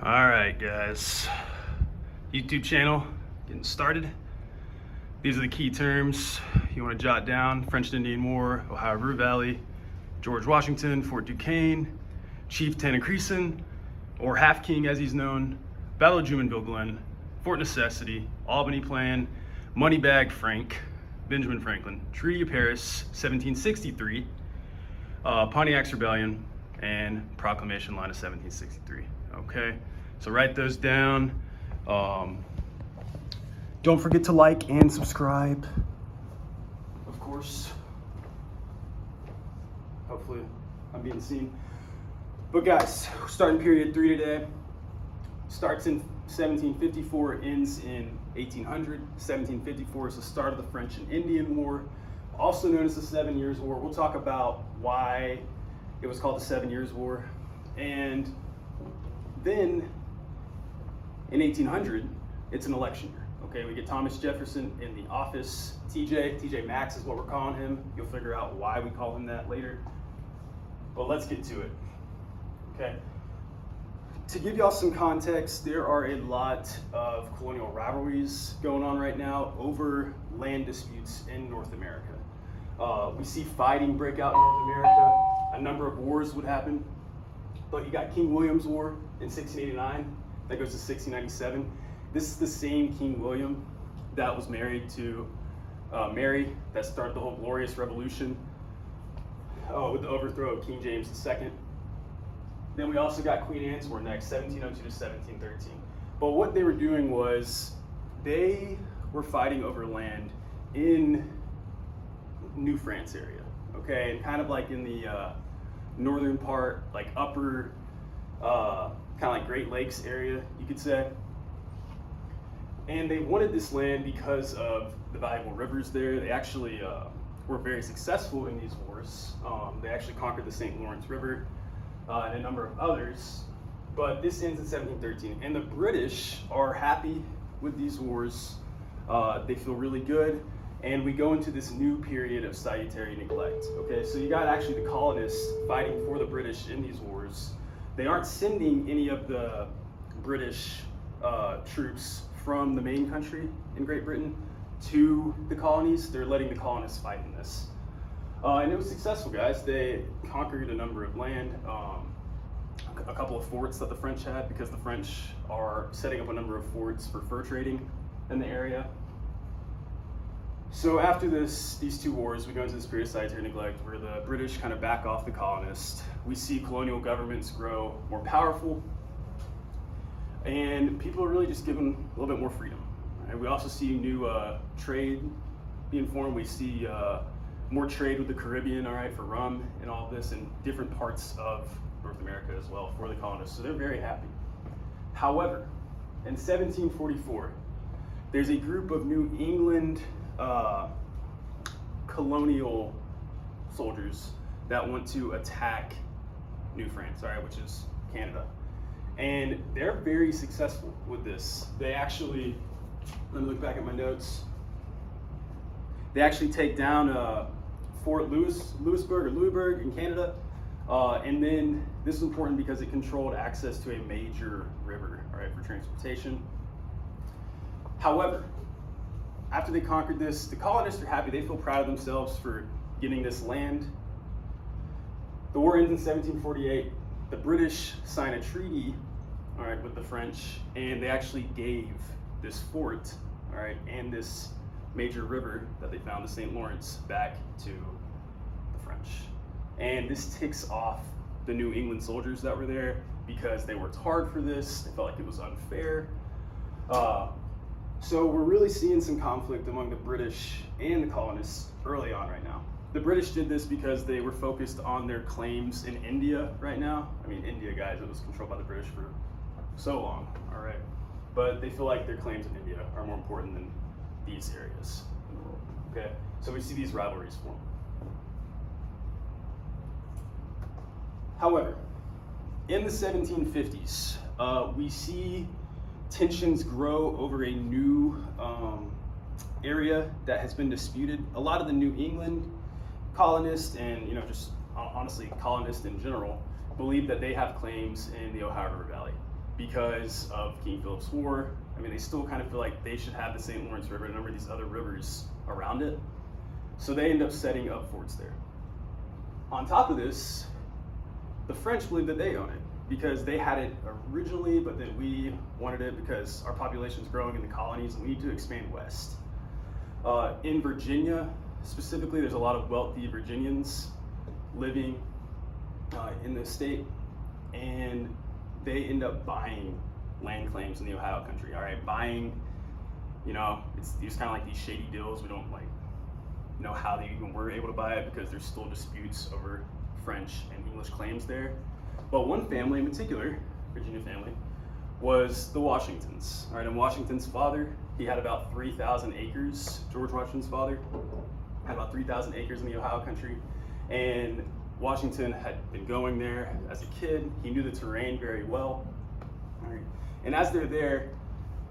All right, guys. YouTube channel getting started. These are the key terms you want to jot down: French and Indian War, Ohio River Valley, George Washington, Fort Duquesne, Chief Tannacreson, or Half King as he's known, Battle of Jumonville Glen, Fort Necessity, Albany Plan, Moneybag Frank, Benjamin Franklin, Treaty of Paris, 1763, Pontiac's Rebellion, and Proclamation Line of 1763. Okay, so write those down. Don't forget to like and subscribe, of course. Hopefully I'm being seen. But guys, starting period 3 today. Starts in 1754, ends in 1800. 1754 is the start of the French and Indian War, also known as the 7 Years' War. We'll talk about why it was called the 7 Years' War. And then in 1800, it's an election year. Okay, we get Thomas Jefferson in the office. TJ Maxx is what we're calling him. You'll figure out why we call him that later. But let's get to it. Okay. To give y'all some context, there are a lot of colonial rivalries going on right now over land disputes in North America. We see fighting break out in North America. A number of wars would happen. But you got King William's War in 1689. That goes to 1697. This is the same King William that was married to Mary, that started the whole Glorious Revolution with the overthrow of King James II. Then we also got Queen Anne's War next, 1702 to 1713. But what they were doing was they were fighting over land in New France area, okay? And kind of like in the northern part, like upper, kind of like Great Lakes area, you could say. And they wanted this land because of the valuable rivers there. They actually were very successful in these wars. They actually conquered the St. Lawrence River and a number of others. But this ends in 1713. And the British are happy with these wars. They feel really good. And we go into this new period of salutary neglect. Okay, so you got actually the colonists fighting for the British in these wars. They aren't sending any of the British troops from the main country in Great Britain to the colonies. They're letting the colonists fight in this. And it was successful, guys. They conquered a number of land, a couple of forts that the French had, because the French are setting up a number of forts for fur trading in the area. So after these two wars, we go into this period of salutary neglect where the British kind of back off the colonists. We see colonial governments grow more powerful, and people are really just given a little bit more freedom. Right? We also see new trade being formed. We see more trade with the Caribbean, all right, for rum and all of this, and different parts of North America as well for the colonists. So they're very happy. However, in 1744, there's a group of New England colonial soldiers that want to attack New France, all right, which is Canada. And they're very successful with this. They actually, let me look back at my notes. They actually take down Fort Louisburg or Louisburg in Canada. And then this is important because it controlled access to a major river, all right, for transportation. However, after they conquered this, the colonists are happy. They feel proud of themselves for getting this land. The war ends in 1748. The British sign a treaty, all right, with the French, and they actually gave this fort, all right, and this major river that they found, the St. Lawrence, back to the French. And this ticks off the New England soldiers that were there because they worked hard for this. They felt like it was unfair. So we're really seeing some conflict among the British and the colonists early on right now. The British did this because they were focused on their claims in India right now. I mean, India, guys, it was controlled by the British for so long, all right? But they feel like their claims in India are more important than these areas in the world, okay? So we see these rivalries form. However, in the 1750s, we see tensions grow over a new area that has been disputed. A lot of the New England colonists and just honestly colonists in general believe that they have claims in the Ohio River Valley. because of King Philip's War. I mean, they still kind of feel like they should have the St. Lawrence River and a number of these other rivers around it. So they end up setting up forts there. On top of this, the French believe that they own it because they had it originally, but then we wanted it because our population is growing in the colonies and we need to expand west. In Virginia, specifically, there's a lot of wealthy Virginians living in the state, and they end up buying land claims in the Ohio country. All right, buying, it's kind of like these shady deals. We don't know how they even were able to buy it because there's still disputes over French and English claims there. But one family in particular, Virginia family, was the Washingtons. All right, and Washington's father, he had about 3,000 acres. George Washington's father had about 3,000 acres in the Ohio country, and Washington had been going there as a kid. He knew the terrain very well. All right. And as they're there,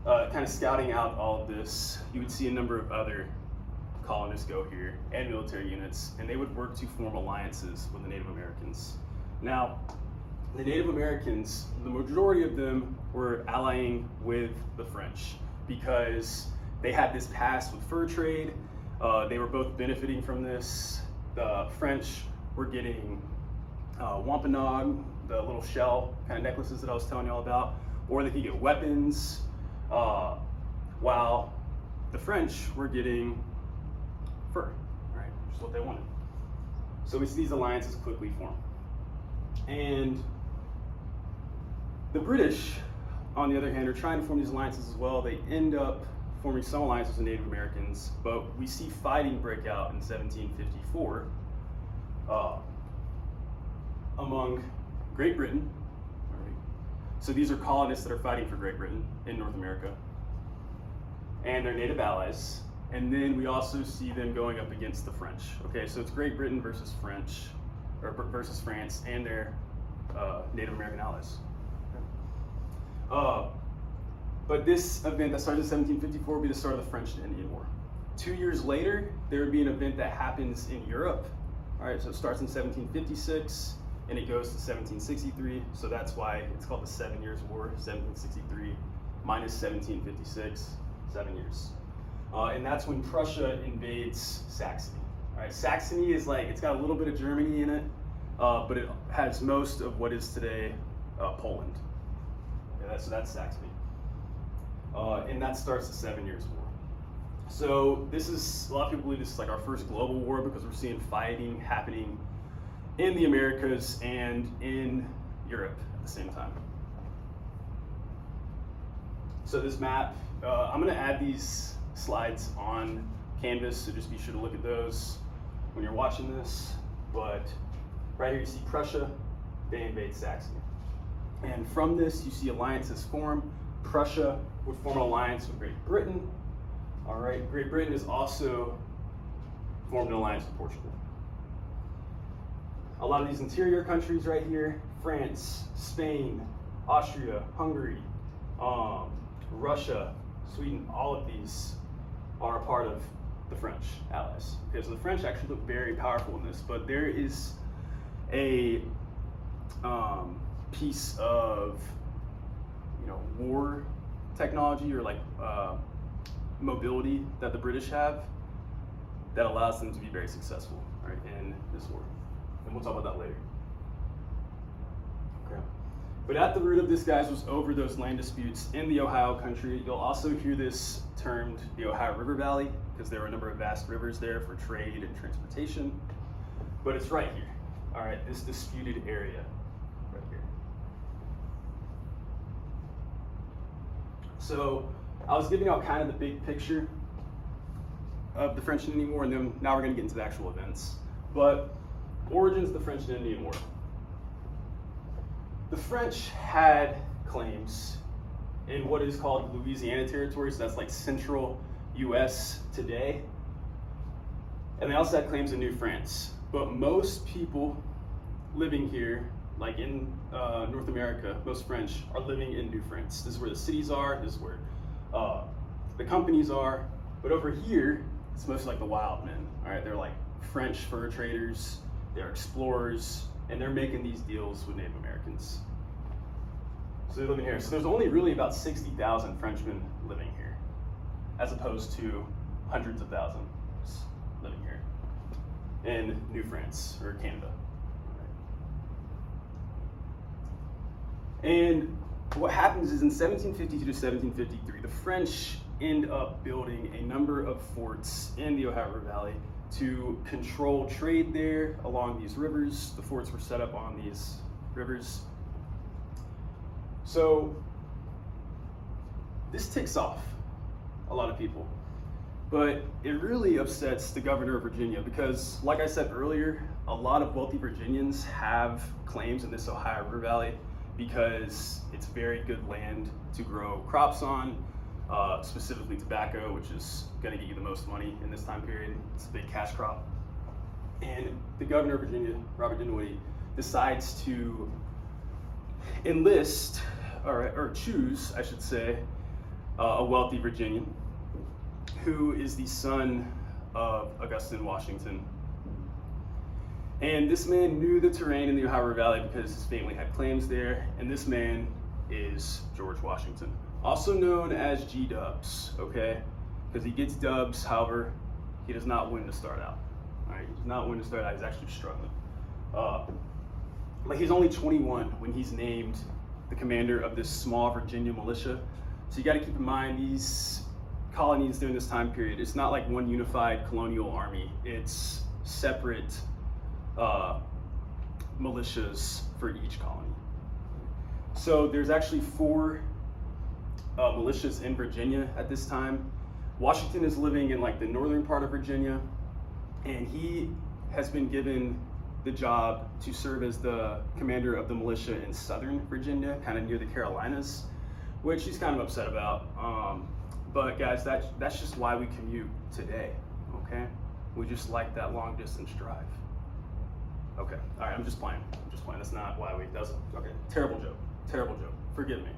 kind of scouting out all of this, you would see a number of other colonists go here and military units, and they would work to form alliances with the Native Americans. Now, the Native Americans, the majority of them were allying with the French because they had this past with fur trade. They were both benefiting from this. The French were getting wampanoag, the little shell kind of necklaces that I was telling you all about, or they could get weapons, while the French were getting fur, right, which is what they wanted. So we see these alliances quickly form. And the British, on the other hand, are trying to form these alliances as well. They end up forming some alliances with Native Americans, but we see fighting break out in 1754 among Great Britain. Right? So these are colonists that are fighting for Great Britain in North America and their native allies. And then we also see them going up against the French. Okay, so it's Great Britain versus France and their Native American allies. But this event that started in 1754 would be the start of the French and Indian War. 2 years later, there would be an event that happens in Europe. All right, so it starts in 1756 and it goes to 1763. So that's why it's called the 7 Years' War, 1763 minus 1756, 7 years. And that's when Prussia invades Saxony. All right, Saxony is it's got a little bit of Germany in it, but it has most of what is today Poland. Okay, so that's Saxony. And that starts the 7 Years' War. So this is, a lot of people believe this is our first global war because we're seeing fighting happening in the Americas and in Europe at the same time. So this map, I'm gonna add these slides on Canvas, so just be sure to look at those when you're watching this. But right here you see Prussia, they invade Saxony. And from this you see alliances form. Prussia would form an alliance with Great Britain. All right, Great Britain has also formed an alliance with Portugal. A lot of these interior countries right here, France, Spain, Austria, Hungary, Russia, Sweden, all of these are a part of the French allies. Okay, so the French actually look very powerful in this, but there is a piece of war technology or mobility that the British have that allows them to be very successful, right, in this war. And we'll talk about that later. Okay. But at the root of this, guys, was over those land disputes in the Ohio country. You'll also hear this termed the Ohio River Valley because there were a number of vast rivers there for trade and transportation. But it's right here, all right, this disputed area right here. So I was giving out kind of the big picture of the French and Indian War, and then now we're going to get into the actual events. But origins of the French and Indian War. The French had claims in what is called Louisiana Territory, so that's central US today. And they also had claims in New France. But most people living here, in North America, most French are living in New France. This is where the cities are, this is where the companies are. But over here, it's mostly the wild men, all right? They're French fur traders, they're explorers, and they're making these deals with Native Americans. So So they're living here. So there's only really about 60,000 Frenchmen living here, as opposed to hundreds of thousands living here in New France or Canada. And what happens is in 1752 to 1753, the French end up building a number of forts in the Ohio River Valley to control trade there along these rivers. The forts were set up on these rivers. So this ticks off a lot of people, but it really upsets the governor of Virginia because, like I said earlier, a lot of wealthy Virginians have claims in this Ohio River Valley because it's very good land to grow crops on, specifically tobacco, which is going to get you the most money in this time period. It's a big cash crop. And the governor of Virginia, Robert Dinwiddie, decides to enlist, or choose, I should say, a wealthy Virginian who is the son of Augustine Washington. And this man knew the terrain in the Ohio River Valley because his family had claims there, and this man is George Washington, also known as G-Dubs, okay? Because he gets dubs, however, he does not win to start out. All right, he does not win to start out, he's actually struggling. Like he's only 21 when he's named the commander of this small Virginia militia. So you gotta keep in mind these colonies during this time period, it's not like one unified colonial army, it's separate militias for each colony. So there's actually 4 militias in Virginia at this time. Washington is living in like the northern part of Virginia, and he has been given the job to serve as the commander of the militia in southern Virginia, kind of near the Carolinas, which he's kind of upset about. But guys, that's just why we commute today, okay? We just like that long distance drive. Okay, all right, I'm just playing. That's not why we does it. Okay, terrible joke. Forgive me.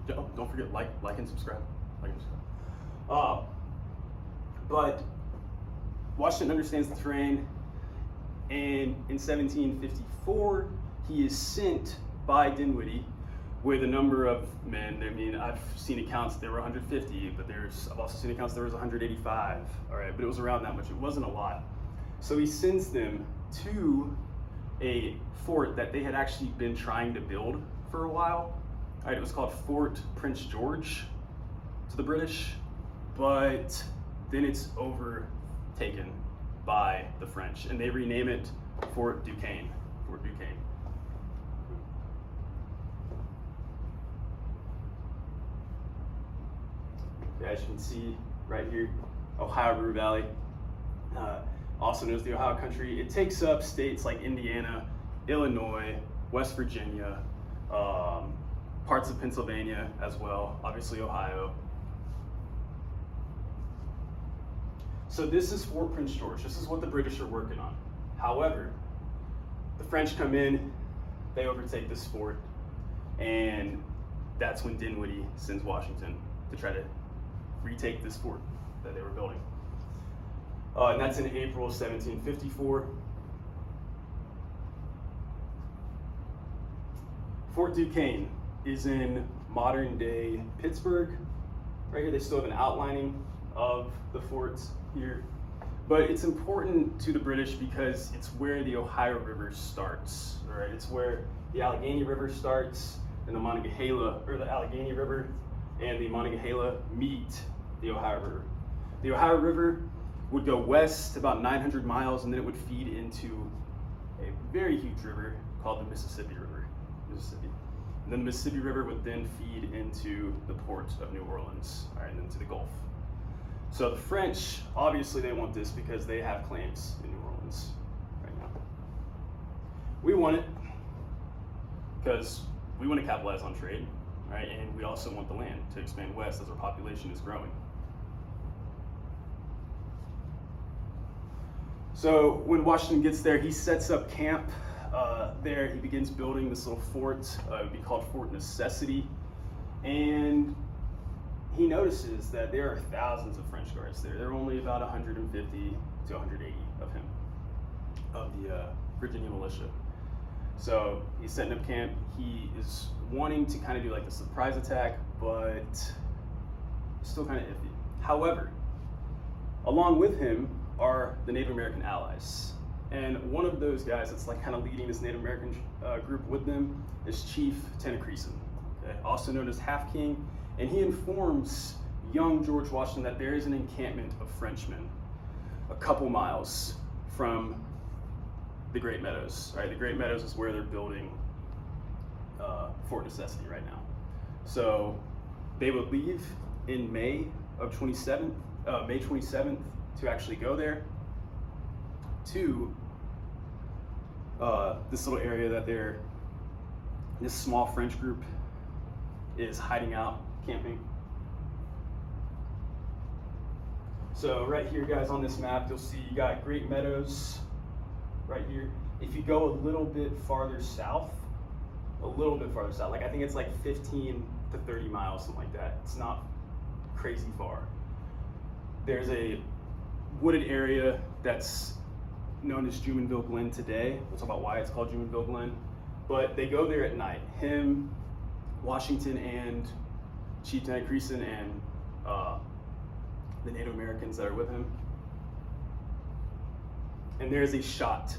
Don't forget, like and subscribe. But Washington understands the terrain, and in 1754, he is sent by Dinwiddie with a number of men. I mean, I've seen accounts there were 150, but I've also seen accounts there was 185. All right, but it was around that much. It wasn't a lot. So he sends them to a fort that they had actually been trying to build for a while. All right, it was called Fort Prince George to the British, but then it's overtaken by the French, and they rename it Fort Duquesne. Okay, as you can see right here, Ohio River Valley, also known as the Ohio Country. It takes up states like Indiana, Illinois, West Virginia, parts of Pennsylvania as well, obviously Ohio. So this is Fort Prince George. This is what the British are working on. However, the French come in, they overtake this fort, and that's when Dinwiddie sends Washington to try to retake this fort that they were building. And that's in April 1754. Fort Duquesne is in modern day Pittsburgh. Right here, they still have an outlining of the forts here. But it's important to the British because it's where the Ohio River starts, right? It's where the Allegheny River starts, and the Monongahela, or the Allegheny River and the Monongahela meet the Ohio River. The Ohio River would go west about 900 miles, and then it would feed into a very huge river called the Mississippi River. And then the Mississippi River would then feed into the port of New Orleans, all right, and into the Gulf. So the French, obviously they want this because they have claims in New Orleans right now. We want it because we want to capitalize on trade, right? And we also want the land to expand west as our population is growing. So when Washington gets there, he sets up camp there. He begins building this little fort. It would be called Fort Necessity. And he notices that there are thousands of French guards there. There are only about 150 to 180 of him, of the Virginia militia. So he's setting up camp. He is wanting to kind of do like the surprise attack, but still kind of iffy. However, along with him are the Native American allies. And one of those guys that's like kind of leading this Native American group with them is Chief Tennacreason, okay? Also known as Half King. And he informs young George Washington that there is an encampment of Frenchmen a couple miles from the Great Meadows. Right? The Great Meadows is where they're building Fort Necessity right now. So they would leave in May 27th to actually go there to this little area that this small French group is hiding out, camping. So right here, guys, on this map, you'll see you got Great Meadows right here. If you go a little bit farther south, like I think it's like 15 to 30 miles, something like that. It's not crazy far. There's a wooded area that's known as Jumonville Glen today. We'll talk about why it's called Jumonville Glen. But they go there at night. Him, Washington, and Chief Tennacreason, and the Native Americans that are with him. And there's a shot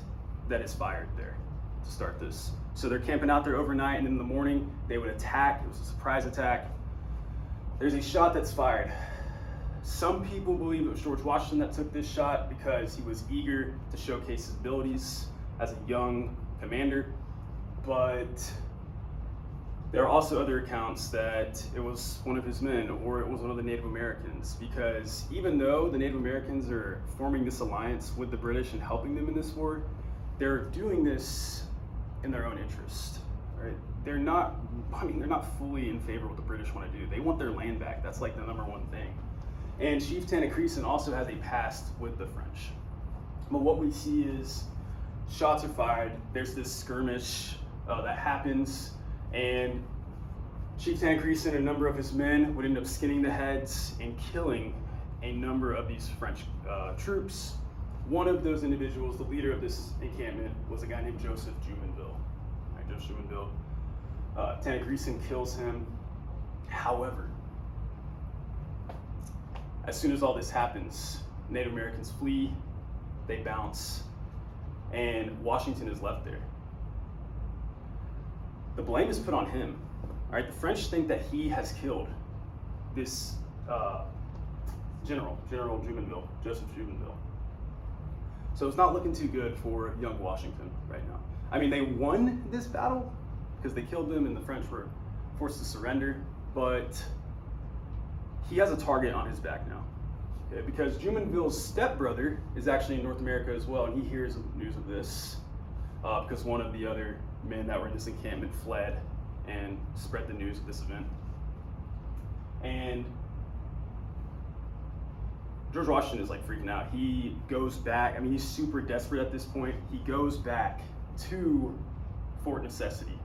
that is fired there to start this. So they're camping out there overnight, and in the morning they would attack. It was a surprise attack. There's a shot that's fired. Some people believe it was George Washington that took this shot because he was eager to showcase his abilities as a young commander, but there are also other accounts that it was one of his men or it was one of the Native Americans, because even though the Native Americans are forming this alliance with the British and helping them in this war, they're doing this in their own interest, right? They're not fully in favor of what the British want to do. They want their land back. That's like the number one thing. And Chief Tennacreason also has a past with the French. But what we see is shots are fired. There's this skirmish that happens, and Chief Tennacreason and a number of his men would end up skinning the heads and killing a number of these French troops. One of those individuals, the leader of this encampment, was a guy named Joseph Jumonville. Right, Joseph Jumonville. Tennacreason kills him. However, as soon as all this happens, Native Americans flee, they bounce, and Washington is left there. The blame is put on him. All right, the French think that he has killed this General Jumonville, Joseph Jumonville. So it's not looking too good for young Washington right now. I mean, they won this battle because they killed them and the French were forced to surrender, but he has a target on his back now. Okay, because Jumonville's stepbrother is actually in North America as well, and he hears news of this because one of the other men that were in this encampment fled and spread the news of this event. And George Washington is like freaking out. He goes back. I mean, he's super desperate at this point. He goes back to Fort Necessity.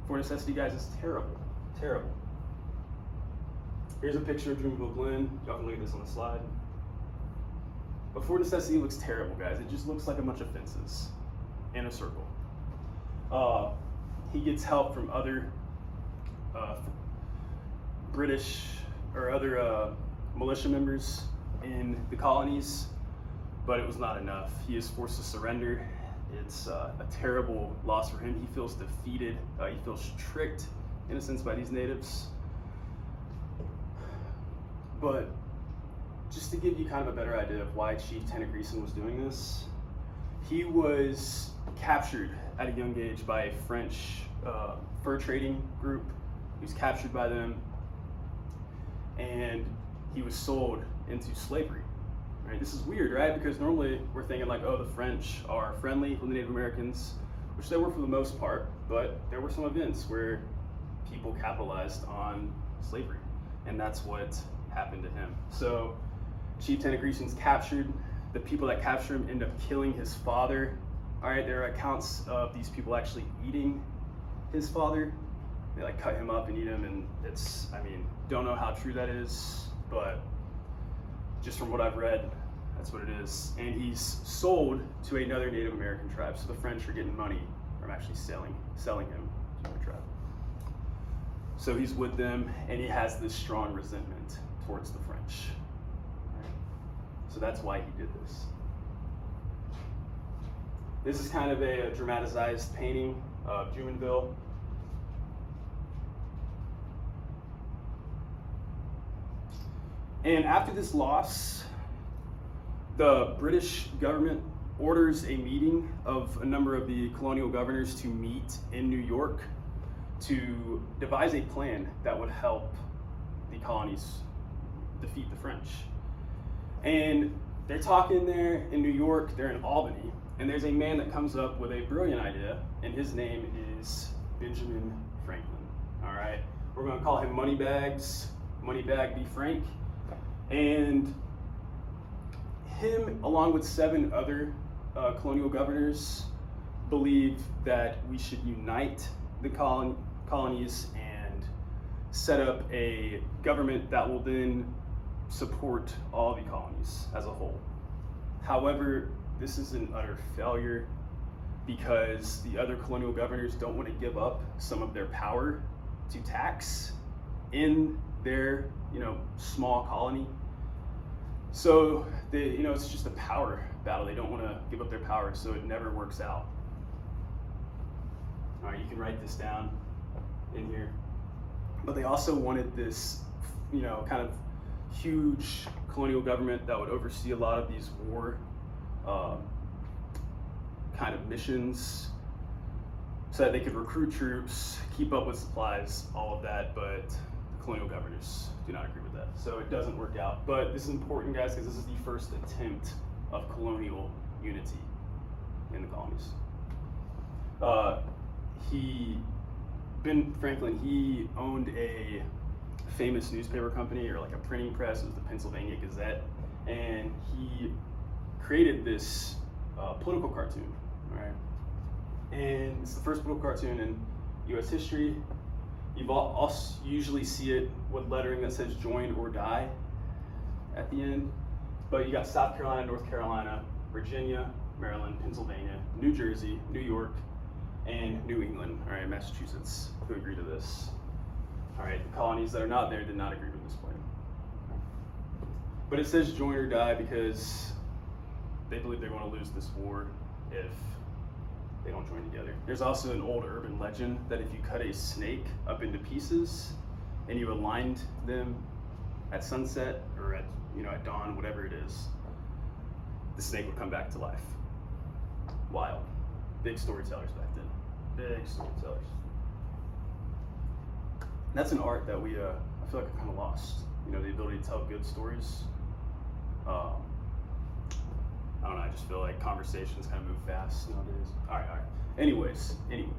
Fort Necessity, guys, is terrible, terrible. Here's a picture of Jumonville Glen. Y'all can look at this on the slide. But Fort Necessity looks terrible, guys. It just looks like a bunch of fences in a circle. He gets help from other British or other militia members in the colonies, but it was not enough. He is forced to surrender. It's a terrible loss for him. He feels defeated. He feels tricked, in a sense, by these natives. But just to give you kind of a better idea of why Chief Tennacreason was doing this, he was captured at a young age by a French fur trading group. He was captured by them, and he was sold into slavery. Right? This is weird, right? Because normally we're thinking like, oh, the French are friendly with the Native Americans, which they were for the most part, but there were some events where people capitalized on slavery, and that's what happened to him. So Chief Tennacreason's captured. The people that capture him end up killing his father. All right, there are accounts of these people actually eating his father. They like cut him up and eat him, and it's, I mean, don't know how true that is, but just from what I've read, that's what it is. And he's sold to another Native American tribe, so the French are getting money from actually selling him tribe. So he's with them, and he has this strong resentment towards the French. Right? So that's why he did this. This is kind of a dramatized painting of Jumonville. And after this loss, the British government orders a meeting of a number of the colonial governors to meet in New York to devise a plan that would help the colonies defeat the French. And they're talking there in New York, they're in Albany, and there's a man that comes up with a brilliant idea, and his name is Benjamin Franklin. All right, we're gonna call him Moneybags, Moneybag B. Frank. And him, along with 7 other colonial governors, believe that we should unite the colonies and set up a government that will then support all the colonies as a whole. However, this is an utter failure because the other colonial governors don't want to give up some of their power to tax in their, small colony. So it's just a power battle. They don't want to give up their power, so it never works out. All right, you can write this down in here. But they also wanted this, kind of huge colonial government that would oversee a lot of these war kind of missions, so that they could recruit troops, keep up with supplies, all of that. But the colonial governors do not agree with that, so it doesn't work out. But this is important, guys, because this is the first attempt of colonial unity in the colonies. Ben Franklin, he owned a famous newspaper company, or like a printing press. It was the Pennsylvania Gazette, and he created this political cartoon, right? And it's the first political cartoon in U.S. history. You've also usually see it with lettering that says "Join or Die" at the end. But you got South Carolina, North Carolina, Virginia, Maryland, Pennsylvania, New Jersey, New York, and New England, all right, Massachusetts, who agree to this. All right, the colonies that are not there did not agree with this plan. But it says join or die because they believe they're going to lose this war if they don't join together. There's also an old urban legend that if you cut a snake up into pieces and you aligned them at sunset or at dawn, whatever it is, the snake would come back to life. Wild. Big storytellers back then. Big storytellers. That's an art that we, I feel like, I've kind of lost. The ability to tell good stories. I don't know, I just feel like conversations kind of move fast nowadays. All right. Anyways. In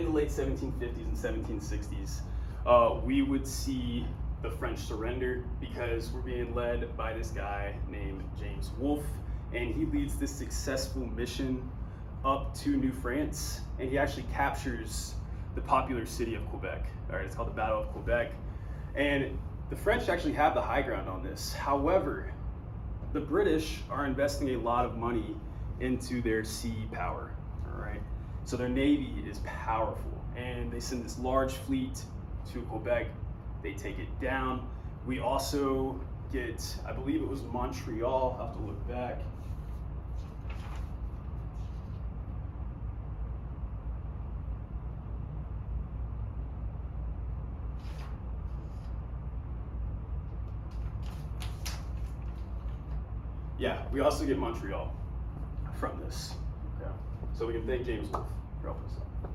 the late 1750s and 1760s, we would see the French surrender because we're being led by this guy named James Wolfe, and he leads this successful mission up to New France, and he actually captures the popular city of Quebec. All right, it's called the Battle of Quebec, and the French actually have the high ground on this. However, the British are investing a lot of money into their sea power, all right? So their navy is powerful, and they send this large fleet to Quebec. They take it down. We also get, I believe it was Montreal, I'll have to look back. Yeah, we also get Montreal from this. Okay. So we can thank James Wolfe for helping us out.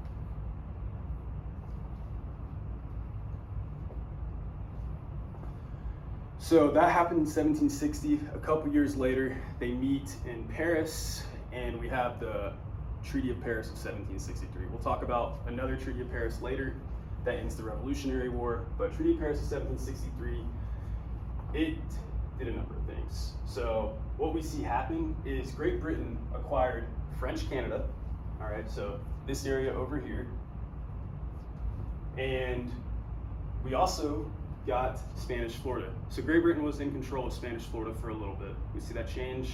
So that happened in 1760. A couple years later, they meet in Paris, and we have the Treaty of Paris of 1763. We'll talk about another Treaty of Paris later that ends the Revolutionary War, but Treaty of Paris of 1763, it did a number of things. So what we see happen is Great Britain acquired French Canada, all right, so this area over here, and we also got Spanish Florida. So Great Britain was in control of Spanish Florida for a little bit. We see that change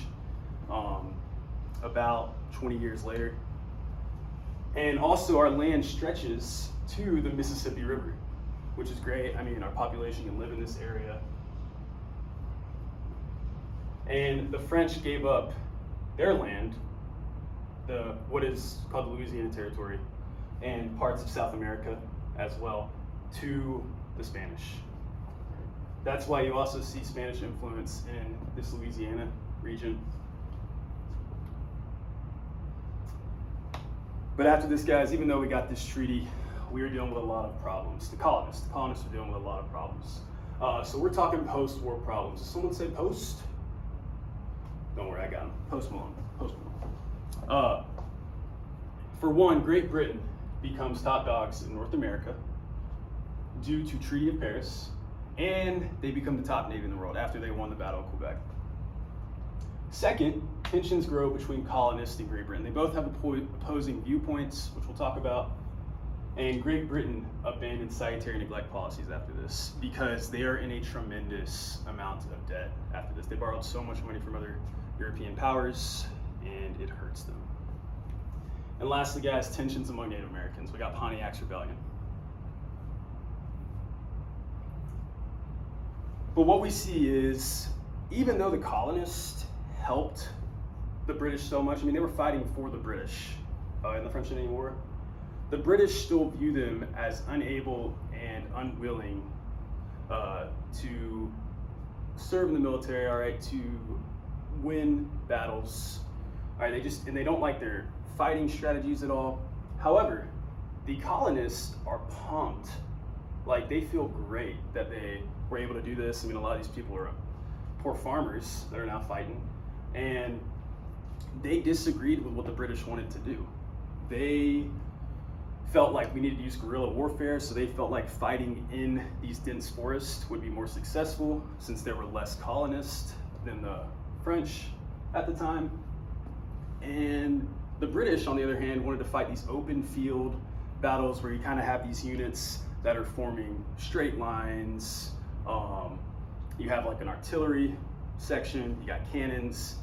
about 20 years later. And also our land stretches to the Mississippi River, which is great. I mean, our population can live in this area. And the French gave up their land, what is called the Louisiana Territory, and parts of South America as well, to the Spanish. That's why you also see Spanish influence in this Louisiana region. But after this, guys, even though we got this treaty, we are dealing with a lot of problems. The colonists are dealing with a lot of problems. So we're talking post-war problems. Does someone say post? Don't worry, I got them. Post Malone. For one, Great Britain becomes top dogs in North America due to Treaty of Paris, and they become the top navy in the world after they won the Battle of Quebec. Second, tensions grow between colonists and Great Britain. They both have opposing viewpoints, which we'll talk about. And Great Britain abandoned salutary neglect policies after this because they are in a tremendous amount of debt after this. They borrowed so much money from other European powers, and it hurts them. And lastly, guys, tensions among Native Americans. We got Pontiac's Rebellion. But what we see is, even though the colonists helped the British so much, I mean, they were fighting for the British in the French-Indian War, the British still view them as unable and unwilling to serve in the military, all right, to win battles, all right, they don't like their fighting strategies at all. However, the colonists are pumped, like they feel great that they were able to do this. I mean, a lot of these people are poor farmers that are now fighting, and they disagreed with what the British wanted to do. They felt like we needed to use guerrilla warfare, so they felt like fighting in these dense forests would be more successful since there were less colonists than the French at the time. And the British, on the other hand, wanted to fight these open field battles where you kind of have these units that are forming straight lines. You have like an artillery section, you got cannons.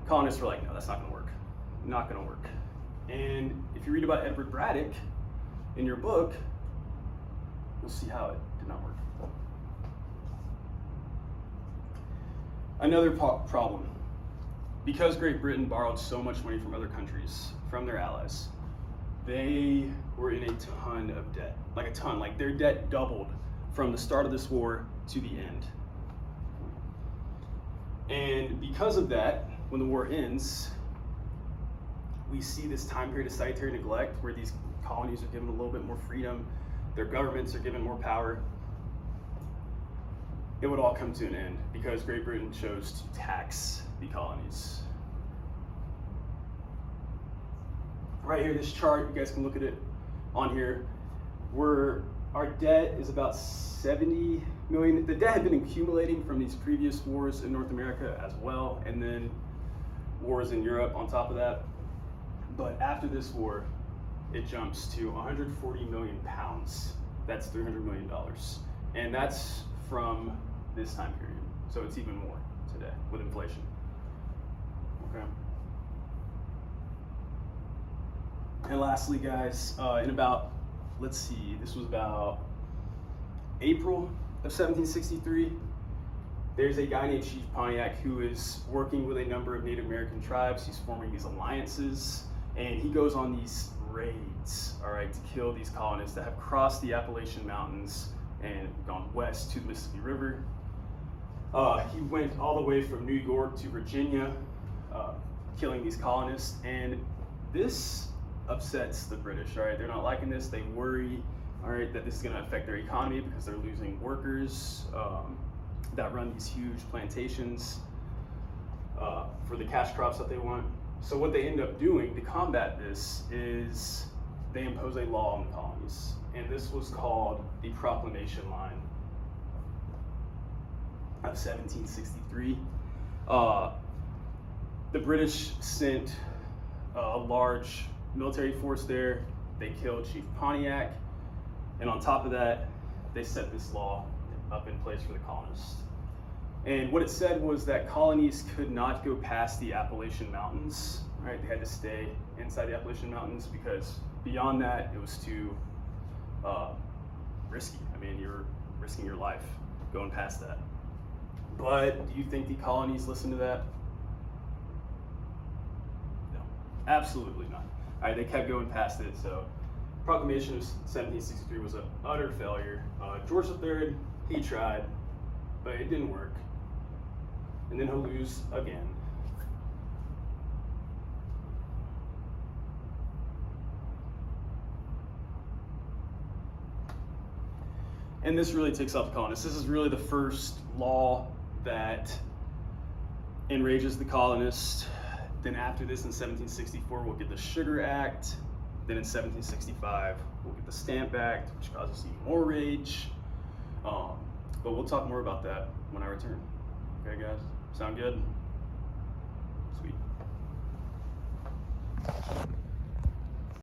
Colonists were like, no, that's not gonna work. Not gonna work. And if you read about Edward Braddock in your book, you'll see how it did not work. Another problem. Because Great Britain borrowed so much money from other countries, from their allies, they were in a ton of debt. Like a ton, like their debt doubled from the start of this war to the end. And because of that, when the war ends, we see this time period of salutary neglect where these colonies are given a little bit more freedom, their governments are given more power. It would all come to an end because Great Britain chose to tax the colonies. Right here, this chart, you guys can look at it on here, where our debt is about 70 million. The debt had been accumulating from these previous wars in North America as well, and then wars in Europe on top of that. But after this war, it jumps to 140 million pounds. That's $300 million. And that's from this time period. So it's even more today with inflation. Okay. And lastly, guys, in about, let's see, this was about April of 1763. There's a guy named Chief Pontiac who is working with a number of Native American tribes. He's forming these alliances, and he goes on these raids, all right, to kill these colonists that have crossed the Appalachian Mountains and gone west to the Mississippi River. He went all the way from New York to Virginia, killing these colonists, and this upsets the British, all right? They're not liking this. They worry, all right, that this is gonna affect their economy because they're losing workers that run these huge plantations for the cash crops that they want. So what they end up doing to combat this is they impose a law on the colonies, and this was called the Proclamation Line of 1763. The British sent a large military force there. They killed Chief Pontiac, and on top of that, they set this law up in place for the colonists. And what it said was that colonies could not go past the Appalachian Mountains, right? They had to stay inside the Appalachian Mountains because beyond that, it was too risky. I mean, you're risking your life going past that. But do you think the colonies listened to that? No, absolutely not. All right, they kept going past it. So Proclamation of 1763 was an utter failure. George III, he tried, but it didn't work. And then he'll lose again. And this really ticks off the colonists. This is really the first law that enrages the colonists. Then after this, in 1764, we'll get the Sugar Act. Then in 1765, we'll get the Stamp Act, which causes even more rage. But we'll talk more about that when I return. Okay, guys? Sound good? Sweet.